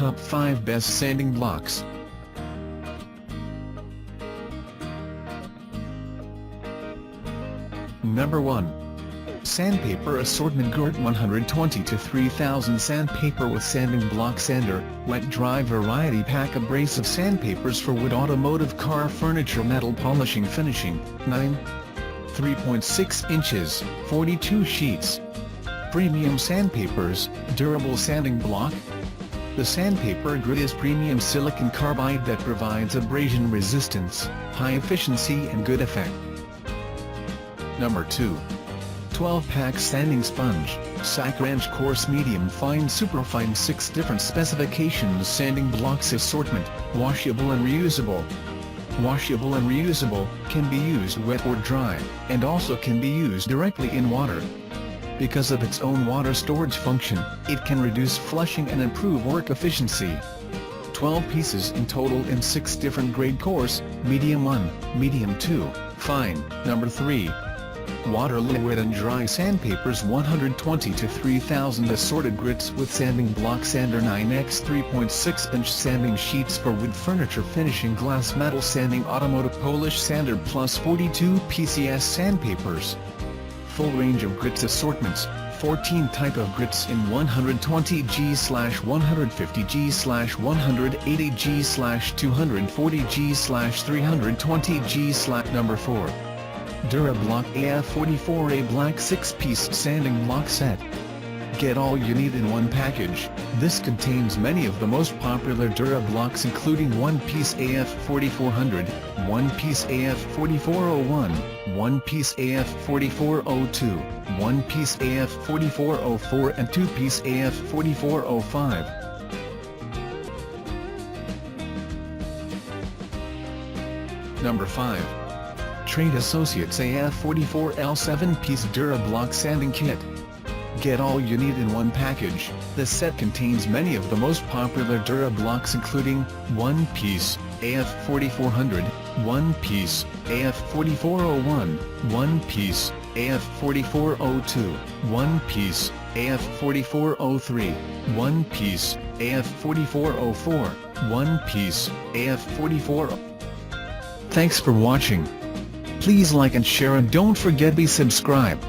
Top 5 Best Sanding Blocks. Number 1. Sandpaper Assortment Gurt 120 to 3000 Sandpaper with Sanding Block Sander, Wet Dry Variety Pack Abrasive Sandpapers for Wood Automotive Car Furniture Metal Polishing Finishing, 3.6 inches, 42 sheets. Premium Sandpapers, Durable Sanding Block. The Sandpaper Grit is premium silicon carbide that provides abrasion resistance, high efficiency and good effect. Number 2. 12-pack Sanding Sponge, Sackorange Coarse Medium Fine Superfine 6 different specifications Sanding Blocks Assortment, Washable and Reusable. Washable and reusable, can be used wet or dry, and also can be used directly in water. Because of its own water storage function, it can reduce flushing and improve work efficiency. 12 pieces in total in 6 different grade: coarse, medium 1, medium 2, fine. Number 3. WaterLuu Wet and Dry Sandpapers 120 to 3000 Assorted Grits with Sanding Block Sander 9x 3.6-inch Sanding Sheets for Wood Furniture Finishing Glass Metal Sanding Automotive Polish Sander plus 42 PCS Sandpapers. Full range of grits assortments, 14 type of grits in 120G/150G/180G/240G/320G/. Number 4. Dura-Block AF44A Black 6-piece Sanding Block Set. Get all you need in one package. This contains many of the most popular Dura-Blocks including 1-piece AF4400, 1-piece AF4401, 1-piece AF4402, 1-piece AF4404 and 2-piece AF4405. Number 5. Trade Associates AF44L 7-piece Dura-Block Sanding Kit. Get all you need in one package. The set contains many of the most popular Dura-Blocks including 1-piece AF4400, 1-piece AF4401, 1-piece AF4402, 1-piece AF4403, 1-piece AF4404, 1-piece AF44. Thanks for watching. Please like and share and don't forget to subscribe.